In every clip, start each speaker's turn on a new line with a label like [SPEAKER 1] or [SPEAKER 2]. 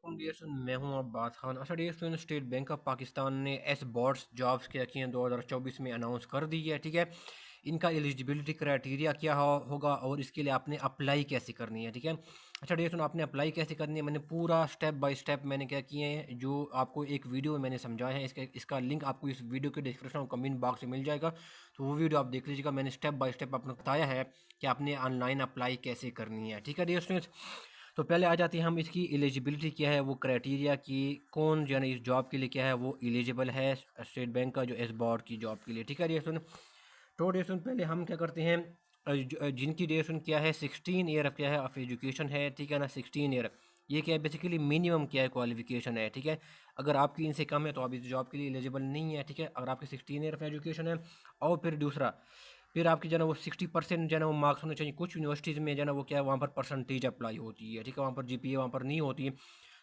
[SPEAKER 1] Dear student, मैं हूं अब्बास खान। अच्छा dear student, State Bank of Pakistan ने एस बॉट्स जॉब्स के रखी हैं 2024 में अनाउंस कर दी है। ठीक है, इनका एलिजिबिलिटी क्राइटेरिया क्या होगा और इसके लिए आपने अप्लाई कैसे करनी है। ठीक है, अच्छा डियर स्टूडेंट, आपने अप्लाई कैसे करनी है मैंने पूरा स्टेप बाय स्टेप मैंने क्या किए हैं, जो आपको एक वीडियो में मैंने समझाया है। इसका लिंक आपको इस वीडियो के डिस्क्रिप्शन और कमेंट बॉक्स में मिल जाएगा, तो वो वीडियो आप देख लीजिएगा। मैंने स्टेप बाय स्टेप आपको बताया है कि आपने ऑनलाइन अप्लाई कैसे करनी है। ठीक है डियर स्टूडेंट्स, तो पहले आ जाती है हम इसकी एलिजिबिलिटी क्या है, वो क्राइटेरिया कि कौन जो है ना इस जॉब के लिए क्या है वो एलिजिबल है स्टेट बैंक का जो एस बोर्ड की जॉब के लिए। ठीक है रेसन, तो रेसन पहले हम क्या करते हैं, जिनकी रेसन क्या है 16 ईयर क्या है ऑफ एजुकेशन है। ठीक है ना, 16 ईयर ये क्या है बेसिकली मिनिमम क्या है क्वालिफिकेशन है। ठीक है, अगर आपकी इनसे कम है तो आप इस जॉब के लिए एलिजिबल नहीं है। ठीक है, अगर आपकी 16 ईयर ऑफ एजुकेशन है, और फिर दूसरा फिर आपकी जो है ना वो 60% जो है ना वो मार्क्स होने चाहिए। कुछ यूनिवर्सिटीज़ में जो है ना वो क्या है वहाँ पर परसेंटेज अप्लाई होती है। ठीक है, वहाँ पर जीपीए वहाँ पर नहीं होती है।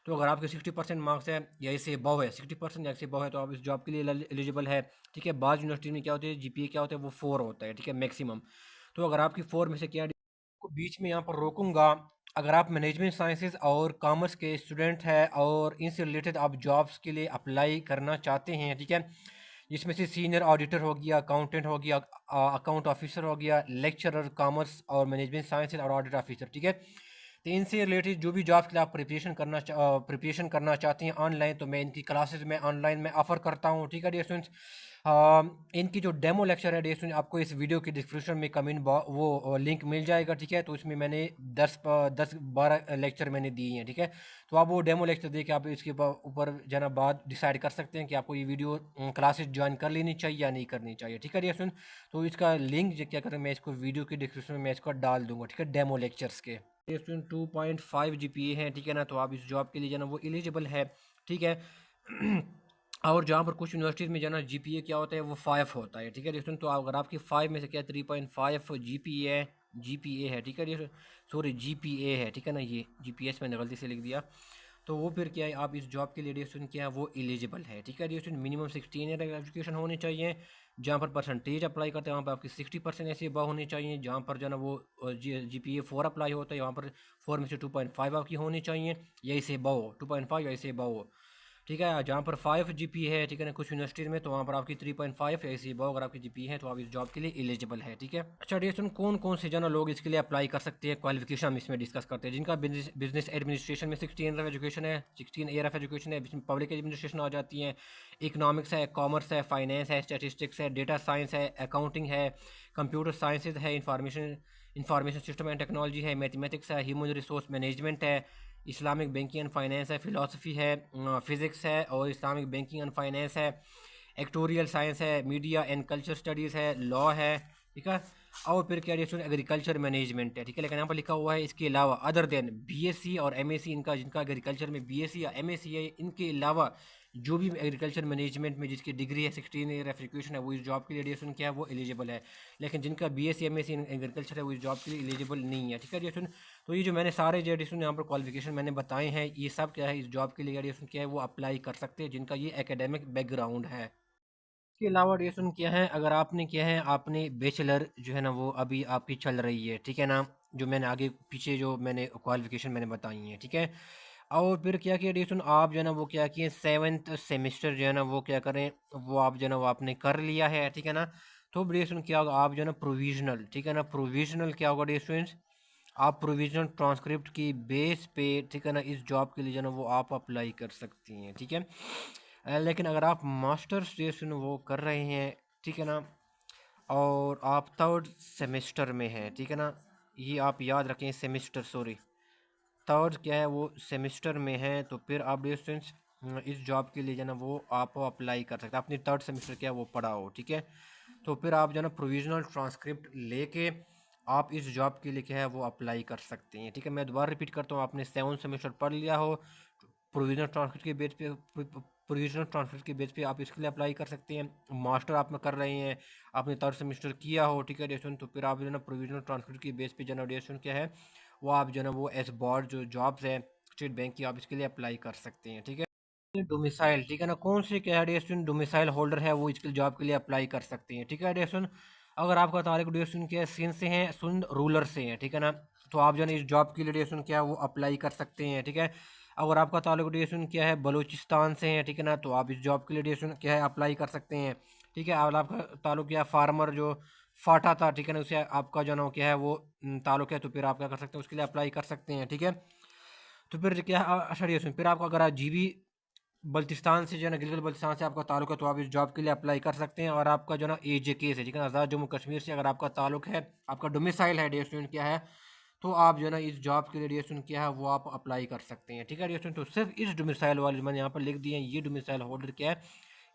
[SPEAKER 1] तो अगर आपके 60% मार्क्स है या इससे अबव है, 60% या इससे अबव है, तो आप इस जॉब के लिए एलिजिबल है। ठीक है, बाद यूनिवर्सिटी में क्या होती है जीपीए क्या होता है वो 4 होता है। ठीक है, मैक्सिमम। तो अगर आपकी 4 में से क्या को बीच में यहाँ पर रोकूंगा, अगर आप मैनेजमेंट साइंसेज और कॉमर्स के स्टूडेंट हैं और इनसे रिलेटेड आप जॉब्स के लिए अप्लाई करना चाहते हैं। ठीक है, जिसमें से सीनियर ऑडिटर हो गया, अकाउंटेंट हो गया, अकाउंट ऑफिसर हो गया, लेक्चरर कॉमर्स और मैनेजमेंट साइंसेज और ऑडिट ऑफिसर। ठीक है, तो इनसे रिलेटेड जो भी जॉब्स के लिए आप प्रिपरेशन करना चाहते हैं ऑनलाइन, तो मैं इनकी क्लासेस में ऑनलाइन में ऑफर करता हूँ। ठीक है डियर स्टूडेंट्स, इनकी जो डेमो लेक्चर है डियर स्टूडेंट आपको इस वीडियो के डिस्क्रिप्शन में कमेंट वो लिंक मिल जाएगा। ठीक है, तो इसमें मैंने 10-12 लेक्चर मैंने दिए हैं। ठीक है, तो आप वो डेमो लेक्चर देख के आप इसके ऊपर जना बाद डिसाइड कर सकते हैं कि आपको ये वीडियो क्लासेस ज्वाइन कर लेनी चाहिए या नहीं करनी चाहिए। ठीक है डियर स्टूडेंट, तो इसका लिंक जो क्या करें मैं इसको वीडियो के डिस्क्रिप्शन में मैं इसको डाल दूंगा। ठीक है, डेमो लेक्चर्स के स्टूडेंट 2.5 जीपीए है। ठीक है ना, तो आप इस जॉब के लिए जो ना वो एलिजिबल है। ठीक है और जहाँ पर कुछ यूनिवर्सिटीज़ में जो ना जीपीए क्या होता है वो 5 होता है। ठीक है स्टूडेंट, तो अगर आपकी 5 में से क्या 3.5 जीपीए है। ठीक है, सॉरी जीपीए है। ठीक है ना, ये जीपीएस मैंने गलती से लिख दिया। तो वो फिर क्या है आप इस जॉब के लिए डियर स्टूडेंट क्या है वो एलिजिबल है। ठीक है dear student, minimum 16 year education होनी चाहिए। जहाँ पर परसेंटेज अप्लाई करते हैं वहाँ पर आपकी 60% ऐसी अबव होनी चाहिए। जहाँ पर जो ना वो जीपीए 4 अप्लाई होता है वहाँ पर 4 में से 2.5 आपकी होनी चाहिए, या इसे अबव 2.5 या इसे अबव। ठीक है, जहाँ पर 5 जीपी है। ठीक है ना, कुछ यूनिवर्सिटीज़ में तो वहाँ पर आपकी 3.5 या इसी अबव अगर आपकी जीपी है तो आप इस जॉब के लिए एलिजिबल है। ठीक है, अच्छा डियर स्टूडेंट, कौन कौन से जना लोग इसके लिए अप्लाई कर सकते हैं, क्वालिफिकेशन हम इसमें डिस्कस करते हैं। जिनका बिजनेस एडमिनिस्ट्रेशन में 16 ईयर ऑफ एजुकेशन है, 16 ईयर ऑफ एजुकेशन है, जिसमें पब्लिक एडमिनिस्ट्रेशन आ जाती है, इकोनॉमिक्स है, कॉमर्स है, फाइनेंस है, स्टैटिस्टिक्स है, डेटा साइंस है, अकाउंटिंग है, कंप्यूटर साइंसेज है, इंफॉर्मेशन सिस्टम एंड टेक्नोलॉजी है, मैथमेटिक्स है, ह्यूमन रिसोर्स मैनेजमेंट है, इस्लामिक बैंकिंग एंड फाइनेंस है, फिलोसफी है, फिज़िक्स है और इस्लामिक बैंकिंग एंड फाइनेंस है, एक्टोरियल साइंस है, मीडिया एंड कल्चर स्टडीज़ है, लॉ है। ठीक है, और फिर क्या है एग्रीकल्चर मैनेजमेंट है। ठीक है, लेकिन यहाँ पर लिखा हुआ है इसके अलावा अदर देन बीएससी और एमएससी, इनका जिनका एग्रीकल्चर में बीएससी या एमएससी है, इनके अलावा जो भी एग्रीकल्चर मैनेजमेंट में जिसकी डिग्री है 16 ईयर एजुकेशन है वो इस जॉब के लिए डियर क्या है वो एलिजिबल है। लेकिन जिनका बीएससी एमएससी एग्रीकल्चर है वो इस जॉब के लिए एलिजिबल नहीं है। ठीक है डियर, तो ये जो मैंने सारे जो एडिशन यहाँ पर क्वालिफिकेशन मैंने बताए हैं ये सब क्या है इस जॉब के लिए एडिशन क्या है वो अप्लाई कर सकते हैं जिनका ये एकेडमिक बैकग्राउंड है। इसके अलावा एडिशन क्या है, अगर आपने क्या है आपने बैचलर जो है ना वो अभी आपकी चल रही है। ठीक है ना, जो मैंने आगे पीछे जो मैंने क्वालिफिकेशन मैंने बताई हैं। ठीक है, और फिर क्या किया एडिशन आप जो है ना वो क्या किए 7th सेमेस्टर जो है ना वो क्या करें वो आप जो है ना वो आपने कर लिया है। ठीक है ना, तो एडिशन क्या होगा आप जो है ना प्रोविजनल, ठीक है ना, प्रोविजनल क्या होगा एडिशन, आप प्रोविजनल ट्रांसक्रिप्ट की बेस पे ठीक है ना इस जॉब के लिए जो है ना वो आप अप्लाई कर सकती हैं। ठीक है, लेकिन अगर आप मास्टर्स जो है वो कर रहे हैं ठीक है ना और आप 3rd सेमेस्टर में हैं, ठीक है ना, ये आप याद रखें सेमेस्टर, सॉरी 3rd क्या है वो सेमेस्टर में है, तो फिर आप डिस्टेंस इस जॉब के लिए जो है ना वो आप अप्लाई कर सकते हैं। अपनी 3rd सेमेस्टर क्या है वो पढ़ा हो। ठीक है, तो फिर आप जो है ना प्रोविजनल ट्रांसक्रिप्ट लेके आप इस जॉब के लिए क्या है वो अप्लाई कर सकते हैं। ठीक है, मैं दोबारा रिपीट करता हूँ, आपने 7th सेमेस्टर पढ़ लिया हो, प्रोविजनल ट्रांसक्रिप्ट के बेस पे प्रोविजनल ट्रांसक्रिप्ट के बेस पे आप इसके लिए अप्लाई कर सकते हैं। मास्टर आप में कर रहे हैं, आपने 3rd सेमेस्टर किया हो, ठीक है डेशन, तो फिर आप जो है ना प्रोविजनल ट्रांसक्रिप्ट के बेस पे जो है ना डेशन क्या है वो आप जो है ना वो एस बोर्ड जो जॉब्स है स्टेट बैंक की आप इसके लिए अप्लाई कर सकते हैं। ठीक है, डोमिसाइल, ठीक है ना, कौन से क्या है डोमिसाइल होल्डर है वो इसके जॉब के लिए अप्लाई कर सकते हैं। ठीक है डेशन, अगर आपका तारीख ड्यूरेशन क्या है सिंध से है, सिंध रूलर से है, ठीक है ना, तो आप जो है ना इस जॉब के लिए ड्यूरेशन क्या है वो अप्लाई कर सकते हैं। ठीक है, अगर आपका ताल्लुक डिएशन क्या है बलूचिस्तान से है, ठीक है ना, तो आप इस जॉब के लिए डिएशन क्या है अप्लाई कर सकते हैं, ठीक है। और आपका ताल्लुक क्या है फार्मर जो फाटा था, ठीक है ना, उसे आपका जो ना क्या है वो ताल्लुक है, तो फिर आप क्या कर सकते हैं उसके लिए अप्लाई कर सकते हैं, ठीक है। तो फिर क्या अच्छा डिएशन फिर आपका अगर जीबी बल्तिस्तान से जो है ना गिलगित बल्तिस्तान से आपका ताल्लुक है, तो आप इस जॉब के लिए अप्लाई कर सकते हैं। और आपका जो ना AJK से, ठीक है ना, आज़ाद जम्मू कश्मीर से अगर आपका ताल्लुक है, आपका डोमिसाइल है, डियर स्टूडेंट क्या है, तो आप जो है ना इस जॉब के लिए डियर स्टूडेंट क्या है वो आप अप्लाई कर सकते हैं, ठीक है डियर स्टूडेंट। तो सिर्फ इस डोमिसाइल वाले मैंने यहाँ पर लिख दिए हैं, ये डोमिसाइल होल्डर क्या है,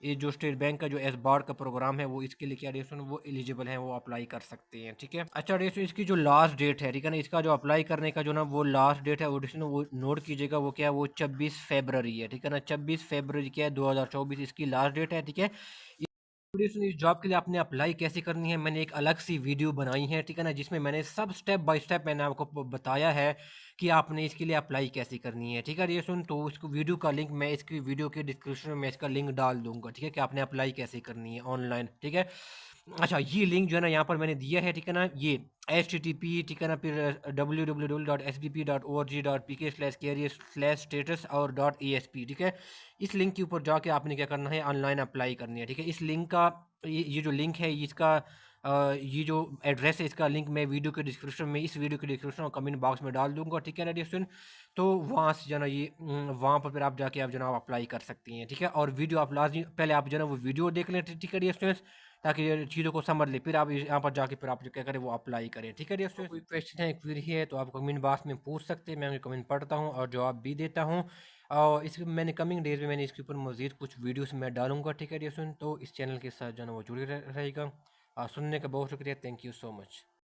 [SPEAKER 1] ये जो स्टेट बैंक का जो एस बार का प्रोग्राम है वो इसके लिए क्या डियर स्टूडेंट वो एलिजिबल है, वो अप्लाई कर सकते हैं, ठीक है। अच्छा डियर स्टूडेंट इसकी जो लास्ट डेट है, ठीक है ना, इसका जो अप्लाई करने का जो ना वो लास्ट डेट है वो नोट कीजिएगा, वो क्या है वो 26 फरवरी है, ठीक है ना, 26 फरवरी क्या है 2024 इसकी लास्ट डेट है, ठीक है। इस जॉब के लिए आपने अप्लाई कैसे करनी है मैंने एक अलग सी वीडियो बनाई है, ठीक है ना, जिसमें मैंने सब स्टेप बाय स्टेप मैंने आपको बताया है कि आपने इसके लिए अप्लाई कैसे करनी है, ठीक है। ये सुन तो उसको वीडियो का लिंक मैं इसकी वीडियो के डिस्क्रिप्शन में मैं इसका लिंक डाल दूंगा, ठीक है, कि आपने अप्लाई कैसे करनी है ऑनलाइन, ठीक है। अच्छा ये लिंक जो है ना यहाँ पर मैंने दिया है, ठीक है ना, ये HTTP, ठीक है ना, फिर www.sbp.org.pk/career/status और .asp, ठीक है। इस लिंक के ऊपर जाके आपने क्या करना है ऑनलाइन अप्लाई करनी है, ठीक है। इस लिंक का ये जो लिंक है इसका ये जो एड्रेस है इसका लिंक मैं वीडियो के डिस्क्रिप्शन में इस वीडियो के डिस्क्रिप्शन और कमेंट बॉक्स में डाल दूंगा, ठीक है ना डियर स्टूडेंट। तो वहाँ से जो ना ये वहाँ पर फिर आप जाके आप जनाब अप्लाई कर सकती हैं, ठीक है। और वीडियो आप लाजमी पहले आप जो ना वो वीडियो देख लें, ठीक है डियर स्टूडेंट्स, ताकि ये चीज़ों को समझ ले, फिर आप यहाँ पर जाके फिर आप जो क्या करें वो अप्लाई करें, ठीक है डियर स्टूडेंट। कोई क्वेश्चन है क्वेरी है तो आप कमेंट बॉक्स में पूछ सकते हैं, मैं कमेंट पढ़ता हूँ और जवाब भी देता हूँ। और इस मैंने कमिंग डेज में मैंने इसके ऊपर मज़ीद कुछ वीडियोस मैं डालूंगा, ठीक है डियर स्टूडेंट। तो इस चैनल के साथ जो है ना वो जुड़े रहेगा। सुनने का बहुत शुक्रिया, थैंक यू सो मच।